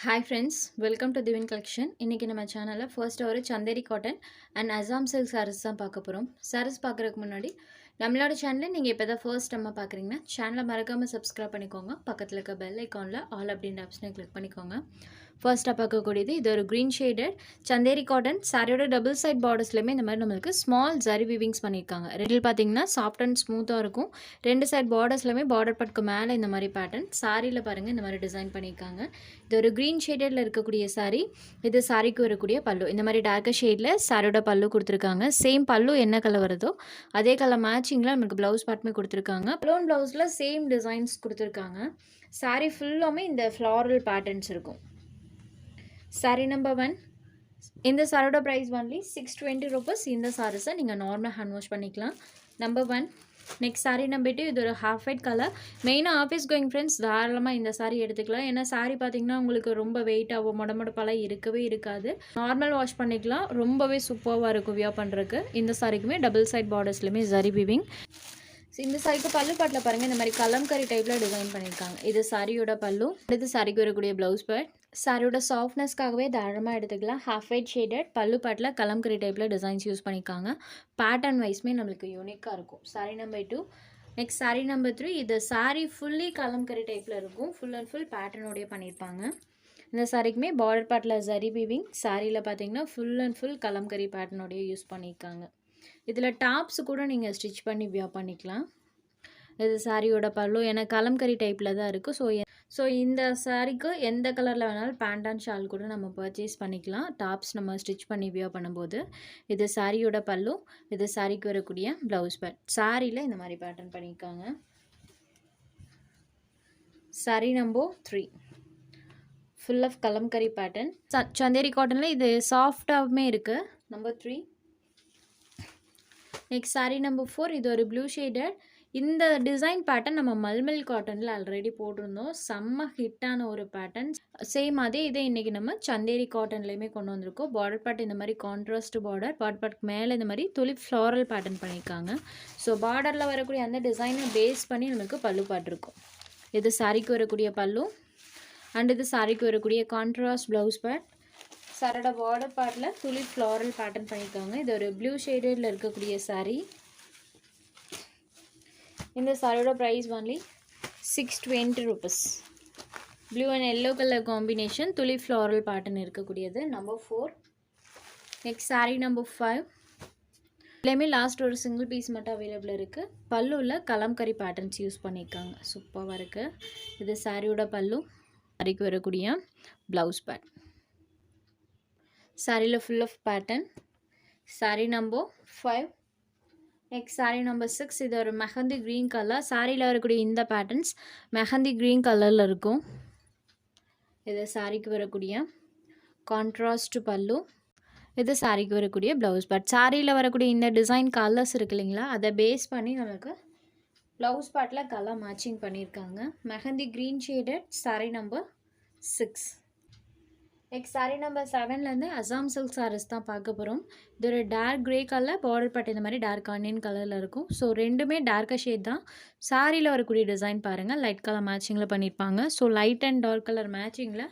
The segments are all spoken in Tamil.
Hi friends, welcome to Divin Collection. இன்னைக்கு நம்ம சேனல்ல ஃபர்ஸ்ட் ஒரு Chanderi cotton and Assam silk sarees தான் பார்க்க போறோம். sarees பார்க்கறதுக்கு முன்னாடி நம்மளோட சேனலை நீங்க இப்பதான் ஃபர்ஸ்ட் டைம் பார்க்கறீங்கன்னா சேனலை மறக்காம subscribe பண்ணிக்கோங்க. பக்கத்துல இருக்க பெல் ஐகான்ல ஆல் அப்படிங்கற ஆப்ஷனை கிளிக் பண்ணிக்கோங்க. ஃபர்ஸ்டா பார்க்கக்கூடியது இது ஒரு green shaded சந்தேரி காட்டன் சாரியோட டபுள் சைடு பார்டர்ஸ்லயுமே இந்த மாதிரி நமக்கு ஸ்மால் ஜரி வீவிங்ஸ் பண்ணிருக்காங்க. ரெடில் பாத்தீங்கன்னா சாஃப்ட் அண்ட் ஸ்மூத்தா இருக்கும். ரெண்டு சைடு பார்டர்ஸ்லயுமே பார்டர் பட்க்கு மேல இந்த மாதிரி பேட்டர்ன் சாரியில பாருங்க இந்த மாதிரி டிசைன் பண்ணிருக்காங்க. இது ஒரு green shadedல இருக்கக்கூடிய saree. இது சாரிக்கு வரக்கூடிய பல்லு. இந்த மாதிரி டார்க்கர் ஷேட்ல சாரியோட பல்லு கொடுத்திருக்காங்க. சேம் பல்லு என்ன கலர் வருதோ அதே கலர் மேட்சிங்ல நமக்கு ப்ளவுஸ் பார்ட்மே கொடுத்திருக்காங்க. ப்ளவுன் ப்ளவுஸ்ல சேம் டிசைன்ஸ் கொடுத்திருக்காங்க. saree ஃபுல்லாமே இந்த floral patterns இருக்கும். saree number 1. இந்த சாரியோட பிரைஸ் only 620 rupees. இந்த சாரீஸை நீங்க நார்மல் ஹேண்ட் வாஷ் பண்ணிக்கலாம். நம்பர் 1. Next saree number 2. இது ஒரு half white கலர். மெயினா ஆஃபீஸ் கோயிங் ஃப்ரெண்ட்ஸ் தாராளமா இந்த saree எடுத்துக்கலாம். ஏன்னா saree பாத்தீங்கன்னா உங்களுக்கு ரொம்ப வெயிட்டாவோ மொடமொடப்பாலாம் இருக்கவே இருக்காது. நார்மல் வாஷ் பண்ணிக்கலாம். ரொம்பவே சூப்பராக இருக்கும் வியர் பண்றதுக்கு. இந்த சாரிக்குமே டபுள் சைடு பார்டர்ஸ்லயுமே ஜரி வீவிங். இந்த சாரிக்கு பல்லு பாட்டில் பாருங்க இந்த மாதிரி கலம்கரி டைப்ல டிசைன் பண்ணியிருக்காங்க. இது சாரியோட பல்லு. அடுத்து சாரிக்கு வரக்கூடிய பிளவுஸ் பார்ட். சாரியோட சாஃப்ட்னஸ்க்காகவே தாராளமாக எடுத்துக்கலாம். ஹாஃப் ஒயிட் ஷேடட் பல்லு பாட்டில் கலம்கரி டைப்ல டிசைன்ஸ் யூஸ் பண்ணியிருக்காங்க. பேட்டர்ன் வைஸ்மே நம்மளுக்கு யூனிக்காக இருக்கும். Sorry number 2. Next sari number 3. இது சாரி ஃபுல்லி கலம்கரி டைப்ல இருக்கும். ஃபுல் அண்ட் ஃபுல் பேட்டர்னோடய பண்ணியிருப்பாங்க. இந்த சாரிக்குமே பார்டர் பார்ட்டில் ஜரி வீவிங். சாரியில் பார்த்தீங்கன்னா ஃபுல் அண்ட் ஃபுல் கலம்கரி பேட்டர்னோடய யூஸ் பண்ணியிருக்காங்க. இதில் டாப்ஸ் கூட நீங்கள் ஸ்டிச் பண்ணி வியர் பண்ணிக்கலாம். இது சாரியோட பல்லு. ஏன்னா கலம்கரி டைப்பில் தான் இருக்குது. ஸோ இந்த சாரிக்கு எந்த கலரில் வேணாலும் பேண்ட் அண்ட் ஷால் கூட நம்ம பர்ச்சேஸ் பண்ணிக்கலாம். டாப்ஸ் நம்ம ஸ்டிச் பண்ணி வியர் பண்ணும்போது. இது சாரியோட பல்லு. இது சாரிக்கு வரக்கூடிய ப்ளவுஸ் பார்ட். சாரியில் இந்த மாதிரி பேட்டர்ன் பண்ணியிருக்காங்க. Sari number 3. Full of Kalamkari pattern. Chanderi காட்டனில் இது சாஃப்டாகவுமே இருக்குது. நம்பர் 3. Next sari number 4. இது ஒரு ப்ளூ ஷேடட். இந்த டிசைன் பேட்டர்ன் நம்ம மல்மல் காட்டனில் ஆல்ரெடி போட்டிருந்தோம். செம்ம ஹிட்டான ஒரு பேட்டர்ன். சேம் அதே இதை இன்றைக்கி நம்ம சந்தேரி காட்டன்லேயுமே கொண்டு வந்திருக்கோம். பார்டர் பார்ட் இந்த மாதிரி கான்ட்ராஸ்ட் பார்டர். பார்டர் பார்ட்க்கு மேலே இந்த மாதிரி துளிப் ஃப்ளாரல் பேட்டர்ன் பண்ணியிருக்காங்க. ஸோ பார்டரில் வரக்கூடிய அந்த டிசைனை பேஸ் பண்ணி நமக்கு பல்லு பாட்டிருக்கும். இது சாரிக்கு வரக்கூடிய பல்லு. அண்ட் இது சாரிக்கு வரக்கூடிய கான்ட்ராஸ்ட் ப்ளவுஸ் பார்ட். சாரோட பார்டர் பார்ட்டில் துளிப் ஃப்ளாரல் பேட்டர்ன் பண்ணியிருக்காங்க. இது ஒரு ப்ளூ ஷேடடில் இருக்கக்கூடிய சாரீ. இந்த சாரியோட price only 620 rupees. Blue and yellow colour combination tulip floral pattern இருக்கக்கூடியது. நம்பர் 4. Next sari number 5. இதுலேயுமே லாஸ்ட் ஒரு சிங்கிள் பீஸ் மட்டும் அவைலபிள் இருக்குது. பல்லுவில் கலம்கரி பேட்டர்ன்ஸ் யூஸ் பண்ணியிருக்காங்க. சூப்பராக இருக்குது. இது சாரியோட பல்லு. சாரிக்கு வரக்கூடிய ப்ளவுஸ் பார்ட். சாரியில் full of pattern. Sari number 5. Next sari number 6. இது ஒரு மெஹந்தி க்ரீன் கலர். சாரியில் வரக்கூடிய இந்த பேட்டர்ன்ஸ் மெஹந்தி க்ரீன் கலரில் இருக்கும். இது சாரிக்கு வரக்கூடிய கான்ட்ராஸ்ட் பல்லு. இது சாரிக்கு வரக்கூடிய ப்ளவுஸ் பார்ட். சாரியில் வரக்கூடிய இந்த டிசைன் கலர்ஸ் இருக்கு இல்லைங்களா, அதை பேஸ் பண்ணி நமக்கு ப்ளவுஸ் பார்ட்டில் கலர் மேட்சிங் பண்ணியிருக்காங்க. Mehndi green shaded sari number 6. Next sari number 7லேருந்து அசாம் சில்க் சாரீஸ் தான் பார்க்க போகிறோம். இது ஒரு dark grey colour. Border part இந்த மாதிரி டார்க் ஆனியன் கலரில் இருக்கும். ஸோ ரெண்டுமே டார்க்கர் ஷேட் தான். சாரியில் வரக்கூடிய டிசைன் பாருங்கள் லைட் கலர் மேட்சிங்கில் பண்ணியிருப்பாங்க. So light and dark colour மேட்சிங்கில்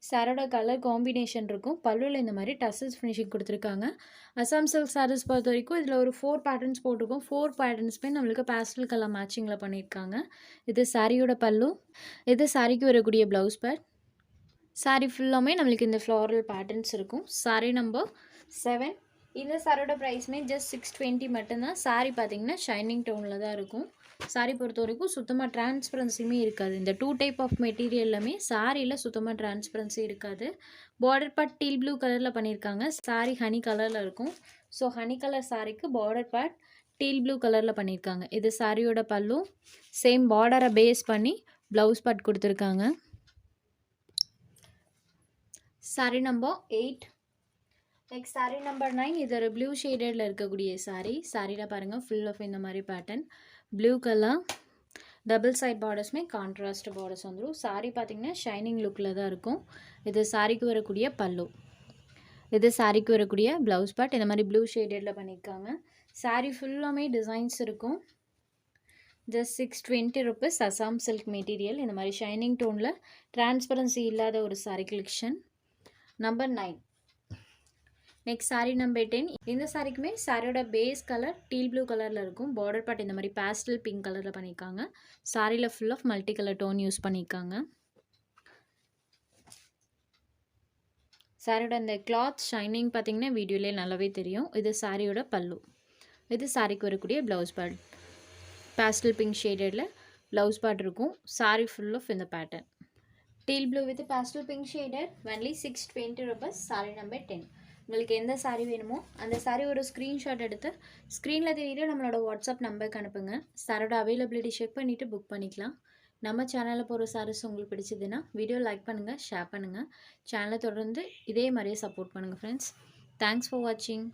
சாரோட கலர் காம்பினேஷன் இருக்கும். பல்லுவில் இந்த மாதிரி டசல்ஸ் ஃபினிஷிங் கொடுத்துருக்காங்க. அசாம் சில்க் சாரீஸ் பொறுத்த வரைக்கும் இதில் ஒரு 4 பேட்டர்ன்ஸ் போட்டிருக்கோம். 4 பேட்டர்ன்ஸுமே நம்மளுக்கு பேஸ்டல் கலர் மேட்சிங்கில் பண்ணியிருக்காங்க. இது சாரியோட பல்லு. இது சாரிக்கு வரக்கூடிய ப்ளவுஸ் பார்ட். சாரி ஃபுல்லாமே நம்மளுக்கு இந்த ஃப்ளாரல் பேட்டர்ன்ஸ் இருக்கும். Sorry number 7. இந்த சாரியோட ப்ரைஸ்மே ஜஸ்ட் 620 மட்டும்தான். சாரி பார்த்தீங்கன்னா ஷைனிங் டோனில் தான் இருக்கும். சாரி பொறுத்த வரைக்கும் சுத்தமாக டிரான்ஸ்பரன்சியுமே இருக்காது. இந்த 2 டைப் ஆஃப் மெட்டீரியல்லாமே சாரியில் சுத்தமாக டிரான்ஸ்பரன்சி இருக்காது. பார்டர் பார்ட் டீல் ப்ளூ கலரில் பண்ணியிருக்காங்க. சாரி ஹனி கலரில் இருக்கும். ஸோ ஹனி கலர் சாரிக்கு பார்டர் பார்ட் டீல் ப்ளூ கலரில் பண்ணியிருக்காங்க. இது சாரியோட பல்லு. சேம் பார்டரை பேஸ் பண்ணி ப்ளவுஸ் பார்ட் கொடுத்துருக்காங்க. Sorry number 8. Next sari number 9. இது ஒரு ப்ளூ ஷேடடில் இருக்கக்கூடிய சாரி. சாரியில் பாருங்கள் ஃபுல் ஆஃப் இந்த மாதிரி pattern blue colour. Double side பார்டர்ஸுமே கான்ட்ராஸ்ட் பார்டர்ஸ் வந்துடும். சாரி பார்த்தீங்கன்னா ஷைனிங் லுக்கில் தான் இருக்கும். இது சாரிக்கு வரக்கூடிய பல்லு. இது சாரிக்கு வரக்கூடிய ப்ளவுஸ் பார்ட். இந்த மாதிரி ப்ளூ ஷேடடில் பண்ணியிருக்காங்க. சாரி ஃபுல்லாமே டிசைன்ஸ் இருக்கும். Just 620 rupees Assam silk material. இந்த மாதிரி ஷைனிங் டோனில் டிரான்ஸ்பரன்சி இல்லாத ஒரு sari collection. Number 9. Next sari number 10. இந்த சாரிக்குமே சாரியோட பேஸ் கலர் டீல் ப்ளூ கலரில் இருக்கும். பார்டர் பார்ட் இந்த மாதிரி பேஸ்டல் பிங்க் கலரில் பண்ணியிருக்காங்க. சாரியில் full of multi colour tone use பண்ணியிருக்காங்க. சாரியோட அந்த கிளாத் ஷைனிங் பார்த்தீங்கன்னா வீடியோலேயே நல்லாவே தெரியும். இது சாரியோட பல்லு. இது சாரிக்கு வரக்கூடிய ப்ளவுஸ் பார்ட். பேஸ்டல் பிங்க் ஷேடடில் ப்ளவுஸ் பார்ட் இருக்கும். சாரி ஃபுல் ஆஃப் இந்த pattern. Teal blue with pastel pink shaded. Only 620 rupees. Sari number 10. உங்களுக்கு எந்த சாரி வேணுமோ அந்த சாரி ஒரு ஸ்க்ரீன்ஷாட் எடுத்து ஸ்க்ரீனில் தெரியுற நம்மளோட வாட்ஸ்அப் நம்பருக்கு அனுப்புங்க. சாரோட அவைலபிலிட்டி செக் பண்ணிவிட்டு புக் பண்ணிக்கலாம். நம்ம சேனலில் போகிற சாரீஸ் உங்களுக்கு பிடிச்சதுன்னா வீடியோ லைக் பண்ணுங்கள், ஷேர் பண்ணுங்கள். சேனலை தொடர்ந்து இதே மாதிரியே சப்போர்ட் பண்ணுங்கள் ஃப்ரெண்ட்ஸ். தேங்க்ஸ் ஃபார் வாட்சிங்.